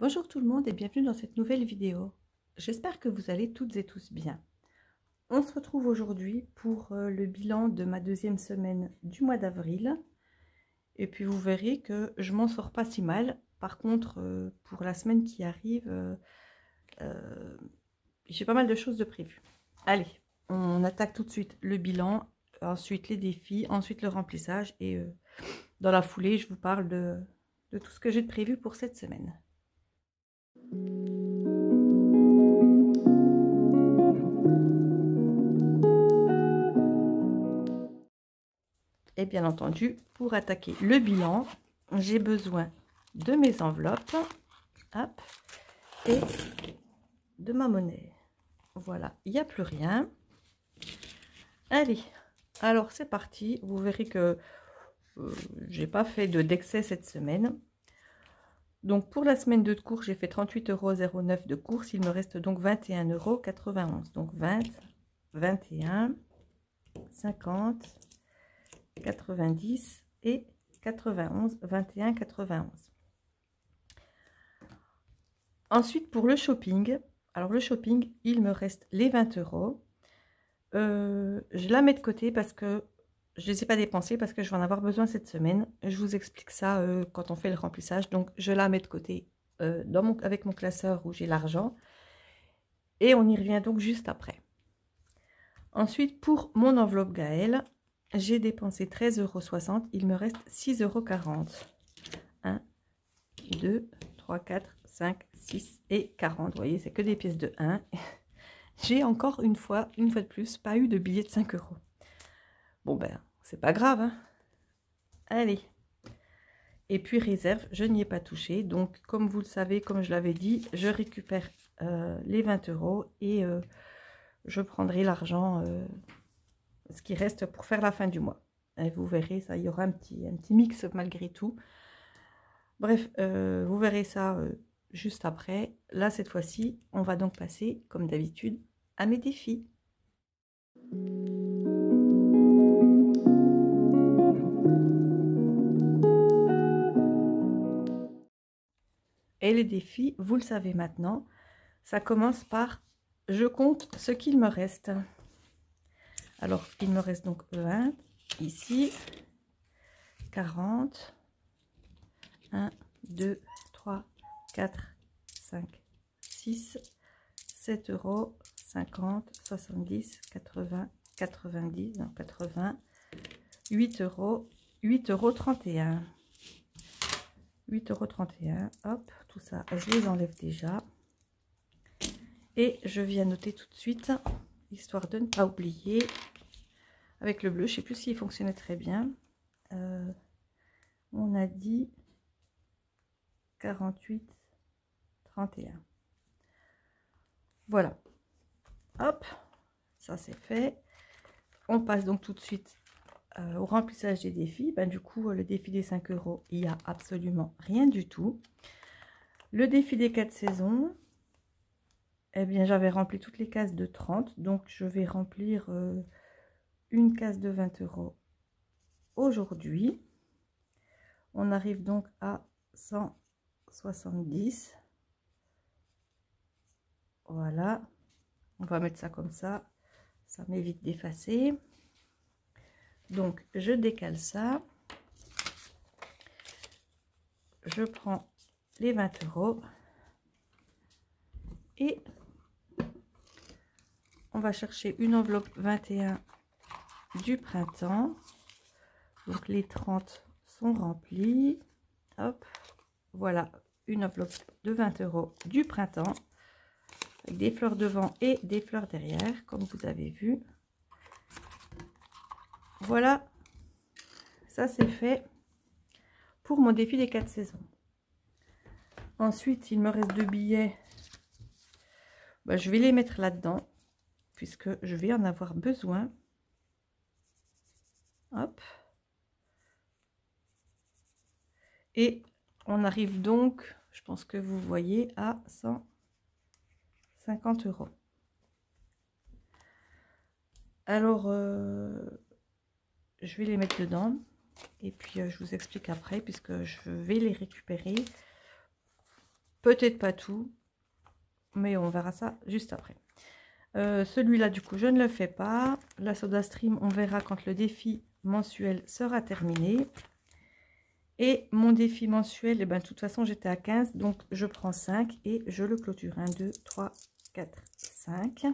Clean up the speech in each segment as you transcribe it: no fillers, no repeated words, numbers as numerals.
Bonjour tout le monde et bienvenue dans cette nouvelle vidéo. J'espère que vous allez toutes et tous bien. On se retrouve aujourd'hui pour le bilan de ma deuxième semaine du mois d'avril. Et puis vous verrez que je m'en sors pas si mal. Par contre, pour la semaine qui arrive, j'ai pas mal de choses de prévues. Allez, on attaque tout de suite le bilan, ensuite les défis, ensuite le remplissage. Et dans la foulée, je vous parle de tout ce que j'ai de prévu pour cette semaine. Et bien entendu, pour attaquer le bilan, j'ai besoin de mes enveloppes, hop, et de ma monnaie. Voilà, il n'y a plus rien. Allez, alors c'est parti. Vous verrez que j'ai pas fait d'excès cette semaine. Donc pour la semaine de cours, j'ai fait 38,09 € de course. Il me reste donc 21,91 €. Donc 20, 21, 50, 90 et 91, 21, 91. Ensuite, pour le shopping, alors le shopping, il me reste les 20 €. Je la mets de côté parce que je ne les ai pas dépensés parce que je vais en avoir besoin cette semaine. Je vous explique ça quand on fait le remplissage. Donc, je la mets de côté avec mon classeur où j'ai l'argent. Et on y revient donc juste après. Ensuite, pour mon enveloppe Gaël, j'ai dépensé 13,60 €. Il me reste 6,40 €. 1, 2, 3, 4, 5, 6 et 40. Vous voyez, c'est que des pièces de 1. J'ai encore une fois de plus, pas eu de billet de 5 €. Bon ben, c'est pas grave, hein. Allez. Et puis réserve, je n'y ai pas touché. Donc, comme vous le savez, comme je l'avais dit, je récupère les 20 € et je prendrai l'argent, ce qui reste pour faire la fin du mois. Et vous verrez, ça, il y aura un petit mix malgré tout. Bref, vous verrez ça juste après. Là, cette fois-ci, on va donc passer, comme d'habitude, à mes défis. Et les défis, vous le savez maintenant, ça commence par « je compte ce qu'il me reste ». Alors, il me reste donc 20, ici, 40, 1, 2, 3, 4, 5, 6, 7 €, 50, 70, 80, 90, non, 80, 8 €, 8,31 €. 8,31 €, hop, tout ça, je les enlève déjà. Et je viens noter tout de suite, histoire de ne pas oublier, avec le bleu, je ne sais plus s'il fonctionnait très bien. On a dit 48, 31. Voilà. Hop, ça c'est fait. On passe donc tout de suite au remplissage des défis. Ben, du coup, le défi des 5 €, il n'y a absolument rien du tout. Le défi des 4 saisons, eh bien, j'avais rempli toutes les cases de 30. Donc, je vais remplir une case de 20 € aujourd'hui. On arrive donc à 170. Voilà. On va mettre ça comme ça. Ça m'évite d'effacer. Donc, je décale ça. Je prends les 20 €. Et on va chercher une enveloppe 21 du printemps. Donc, les 30 sont remplis. Hop. Voilà, une enveloppe de 20 € du printemps. Avec des fleurs devant et des fleurs derrière, comme vous avez vu. Voilà, ça c'est fait pour mon défi des 4 saisons. Ensuite, il me reste 2 billets. Ben, je vais les mettre là-dedans, puisque je vais en avoir besoin. Hop. Et on arrive donc, je pense que vous voyez, à 150 €. Alors, je vais les mettre dedans. Et puis, je vous explique après, puisque je vais les récupérer peut-être pas tout, mais on verra ça juste après. Celui-là, du coup, je ne le fais pas. La SodaStream, on verra quand le défi mensuel sera terminé. Et mon défi mensuel, eh ben, de toute façon, j'étais à 15, donc je prends 5 et je le clôture. 1, 2, 3, 4, 5.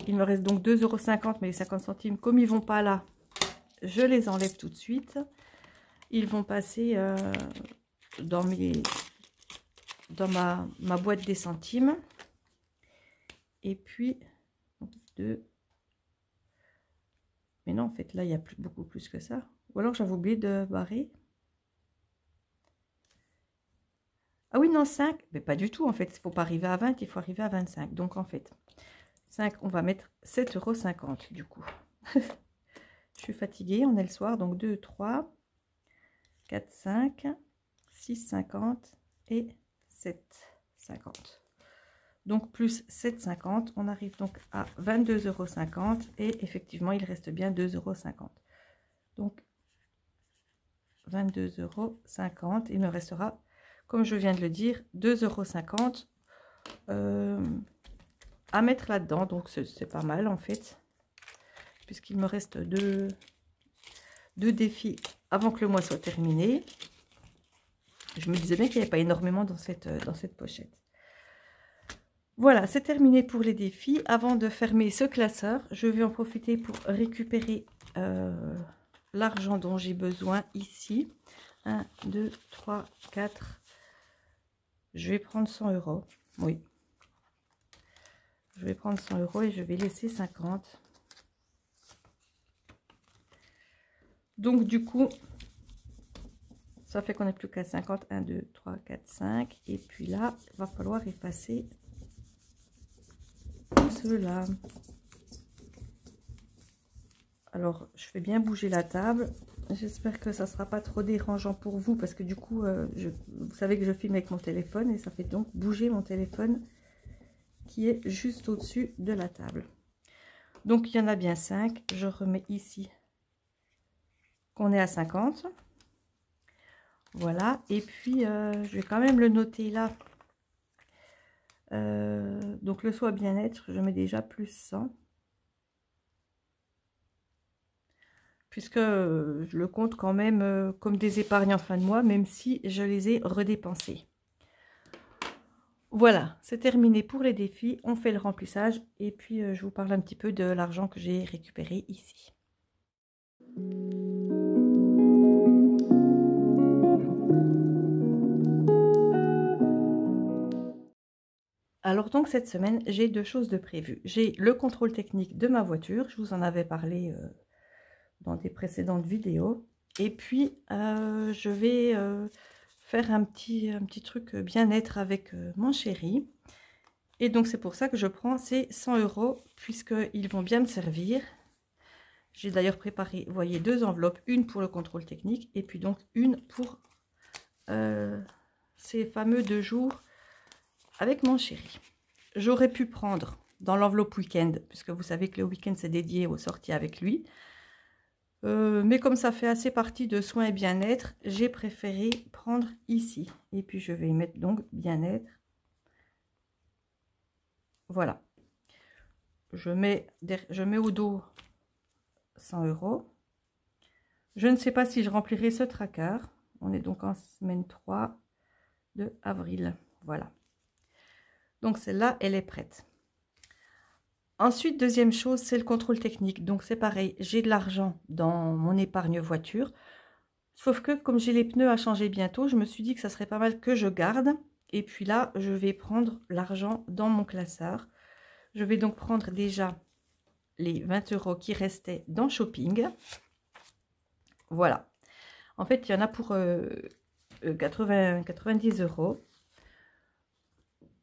Il me reste donc 2,50 €, mais les 50 centimes, comme ils ne vont pas là, je les enlève tout de suite. Ils vont passer dans ma boîte des centimes. Et puis, 2. Mais non, en fait, là, il y a beaucoup plus que ça. Ou alors, j'avais oublié de barrer. Ah oui, non, 5. Mais pas du tout, en fait. Il ne faut pas arriver à 20, il faut arriver à 25. Donc, en fait, 5, on va mettre 7,50 € du coup. Je suis fatiguée, on est le soir. Donc, 2, 3, 4, 5, 6,50 et 7,50. Donc, plus 7,50, on arrive donc à 22,50 € et effectivement, il reste bien 2,50 €. Donc, 22,50 €. Il me restera, comme je viens de le dire, 2,50 € à mettre là-dedans. Donc, c'est pas mal en fait, puisqu'il me reste deux défis avant que le mois soit terminé. Je me disais bien qu'il n'y avait pas énormément dans cette pochette. Voilà, c'est terminé pour les défis. Avant de fermer ce classeur, je vais en profiter pour récupérer l'argent dont j'ai besoin ici. 1, 2, 3, 4. Je vais prendre 100 €. Oui. Je vais prendre 100 € et je vais laisser 50. Donc, du coup, ça fait qu'on n'est plus qu'à 50. 1, 2, 3, 4, 5. Et puis là, il va falloir effacer ceux-là. Alors, je fais bien bouger la table. J'espère que ça ne sera pas trop dérangeant pour vous, parce que du coup, vous savez que je filme avec mon téléphone et ça fait donc bouger mon téléphone qui est juste au-dessus de la table. Donc, il y en a bien 5. Je remets ici qu'on est à 50. Voilà. Et puis, je vais quand même le noter là. Donc, le soin bien-être, je mets déjà plus 100. Puisque je le compte quand même comme des épargnes en fin de mois, même si je les ai redépensés. Voilà, c'est terminé pour les défis. On fait le remplissage et puis je vous parle un petit peu de l'argent que j'ai récupéré ici. Alors donc cette semaine, j'ai deux choses de prévues. J'ai le contrôle technique de ma voiture, je vous en avais parlé dans des précédentes vidéos. Et puis, je vais faire un petit truc bien-être avec mon chéri. Et donc, c'est pour ça que je prends ces 100 €, puisqu'ils vont bien me servir. J'ai d'ailleurs préparé, vous voyez, deux enveloppes. Une pour le contrôle technique et puis donc une pour ces fameux 2 jours avec mon chéri. J'aurais pu prendre dans l'enveloppe week-end, puisque vous savez que le week-end, c'est dédié aux sorties avec lui. Mais comme ça fait assez partie de soins et bien-être, j'ai préféré prendre ici. Et puis, je vais y mettre donc bien-être. Voilà. Je mets au dos 100 €. Je ne sais pas si je remplirai ce tracker. On est donc en semaine 3 de avril. Voilà. Donc, celle-là, elle est prête. Ensuite, deuxième chose, c'est le contrôle technique. Donc, c'est pareil, j'ai de l'argent dans mon épargne voiture. Sauf que, comme j'ai les pneus à changer bientôt, je me suis dit que ça serait pas mal que je garde. Et puis là, je vais prendre l'argent dans mon classeur. Je vais donc prendre déjà les 20 € qui restaient dans Shopping. Voilà. En fait, il y en a pour 90 €.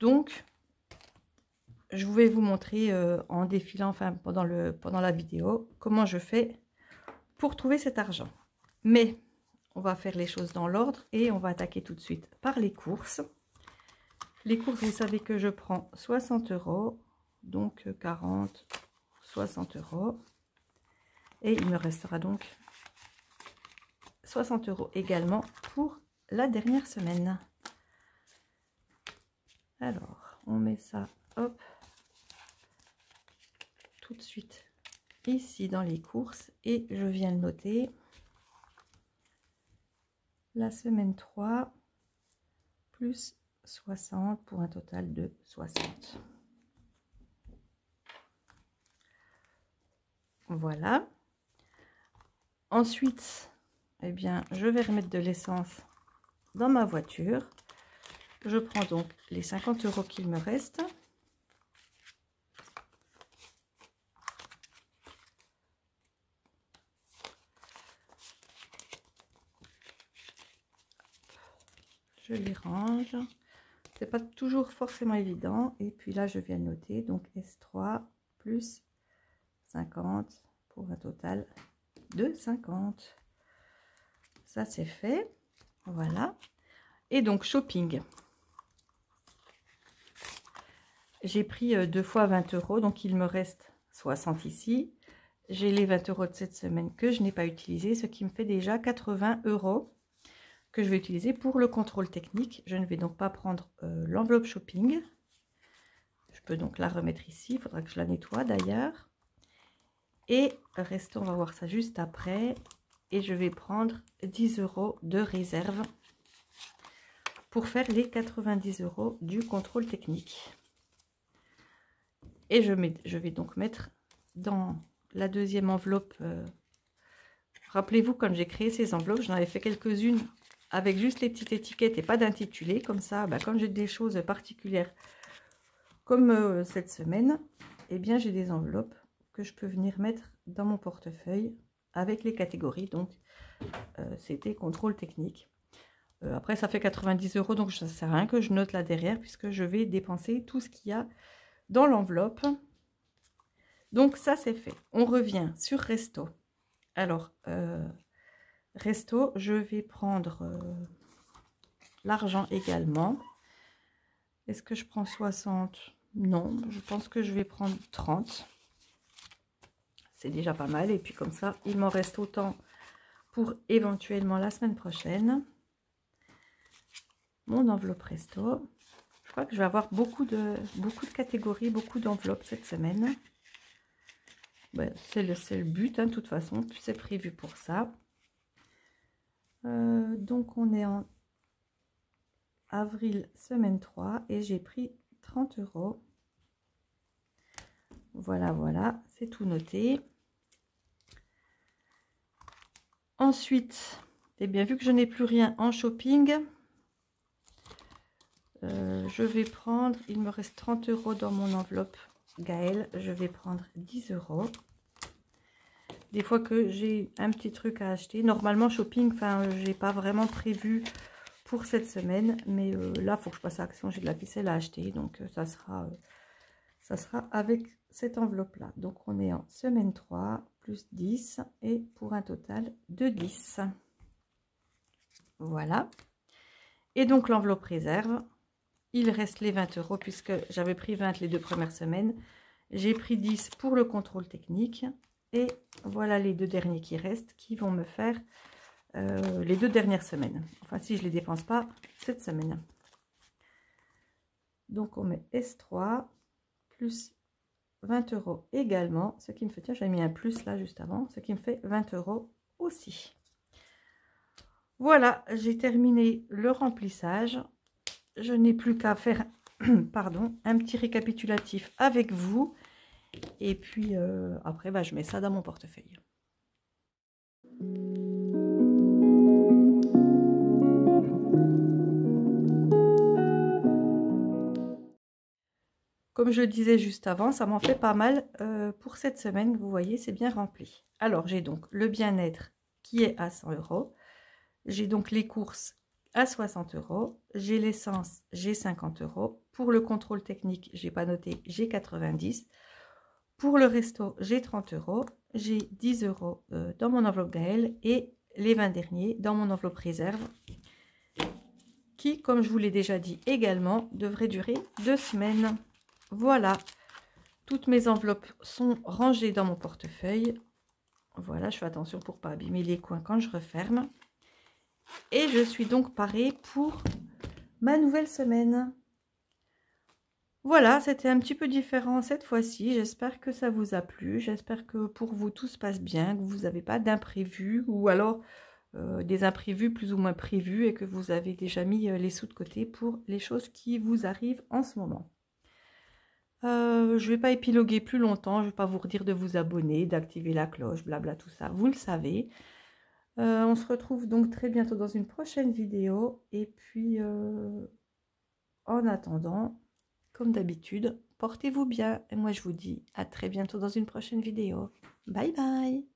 Donc, je vais vous montrer en défilant, enfin pendant la vidéo, comment je fais pour trouver cet argent. Mais on va faire les choses dans l'ordre et on va attaquer tout de suite par les courses. Les courses, vous savez que je prends 60 €, donc 40, 60 €. Et il me restera donc 60 € également pour la dernière semaine. Alors, on met ça, hop, tout de suite ici dans les courses et je viens le noter. La semaine 3 plus 60 pour un total de 60. Voilà. Ensuite, eh bien, je vais remettre de l'essence dans ma voiture. Je prends donc les 50 € qu'il me reste. Je les range. C'est pas toujours forcément évident. Et puis là, je viens noter donc S3 plus 50 pour un total de 50. Ça, c'est fait. Voilà. Et donc, shopping. J'ai pris 2 fois 20 €, donc il me reste 60 ici. J'ai les 20 € de cette semaine que je n'ai pas utilisé, ce qui me fait déjà 80 € que je vais utiliser pour le contrôle technique. Je ne vais donc pas prendre l'enveloppe shopping. Je peux donc la remettre ici, il faudra que je la nettoie d'ailleurs. Et restons, on va voir ça juste après. Et je vais prendre 10 € de réserve pour faire les 90 € du contrôle technique. Et je vais donc mettre dans la deuxième enveloppe. Rappelez-vous, quand j'ai créé ces enveloppes, j'en avais fait quelques-unes avec juste les petites étiquettes et pas d'intitulé. Comme ça, quand j'ai des choses particulières comme cette semaine, eh bien j'ai des enveloppes que je peux venir mettre dans mon portefeuille avec les catégories. Donc, c'était contrôle technique. Après, ça fait 90 €, donc ça ne sert à rien que je note là derrière puisque je vais dépenser tout ce qu'il y a dans l'enveloppe. Donc, ça, c'est fait. On revient sur Resto. Alors, Resto, je vais prendre l'argent également. Est-ce que je prends 60? Non, je pense que je vais prendre 30. C'est déjà pas mal. Et puis comme ça, il m'en reste autant pour éventuellement la semaine prochaine. Mon enveloppe Resto. Je crois que je vais avoir beaucoup de catégories, beaucoup d'enveloppes cette semaine. Ben, c'est le but, hein, de toute façon, c'est prévu pour ça. Donc on est en avril, semaine 3, et j'ai pris 30 €. Voilà, voilà, c'est tout noté. Ensuite, eh bien, vu que je n'ai plus rien en shopping, je vais prendre, il me reste 30 € dans mon enveloppe Gaël, je vais prendre 10 €. Des fois que j'ai un petit truc à acheter, normalement shopping, enfin, j'ai pas vraiment prévu pour cette semaine, mais là, il faut que je passe à l'action, j'ai de la ficelle à acheter, donc ça sera avec cette enveloppe-là. Donc, on est en semaine 3, plus 10, et pour un total de 10. Voilà. Et donc, l'enveloppe réserve, il reste les 20 € puisque j'avais pris 20 les 2 premières semaines. J'ai pris 10 pour le contrôle technique. Et voilà les 2 derniers qui restent, qui vont me faire les 2 dernières semaines. Enfin, si je ne les dépense pas cette semaine. Donc, on met S3 plus 20 € également. Ce qui me fait, tiens, j'avais mis un plus là juste avant. Ce qui me fait 20 € aussi. Voilà, j'ai terminé le remplissage. Je n'ai plus qu'à faire pardon, un petit récapitulatif avec vous. Et puis après, je mets ça dans mon portefeuille. Comme je le disais juste avant, ça m'en fait pas mal pour cette semaine. Vous voyez, c'est bien rempli. Alors, j'ai donc le bien-être qui est à 100 €. J'ai donc les courses à 60 €. J'ai l'essence, j'ai 50 €. Pour le contrôle technique, j'ai pas noté, j'ai 90 €. Pour le resto, j'ai 30 €. J'ai 10 € dans mon enveloppe Gaël et les 20 derniers dans mon enveloppe réserve qui, comme je vous l'ai déjà dit également, devrait durer 2 semaines. Voilà, toutes mes enveloppes sont rangées dans mon portefeuille. Voilà, je fais attention pour ne pas abîmer les coins quand je referme. Et je suis donc parée pour ma nouvelle semaine. Voilà, c'était un petit peu différent cette fois-ci. J'espère que ça vous a plu. J'espère que pour vous, tout se passe bien, que vous n'avez pas d'imprévus ou alors des imprévus plus ou moins prévus et que vous avez déjà mis les sous de côté pour les choses qui vous arrivent en ce moment. Je ne vais pas épiloguer plus longtemps. Je ne vais pas vous redire de vous abonner, d'activer la cloche, blabla, tout ça. Vous le savez. On se retrouve donc très bientôt dans une prochaine vidéo. Et puis, en attendant, comme d'habitude, portez-vous bien. Et moi, je vous dis à très bientôt dans une prochaine vidéo. Bye bye!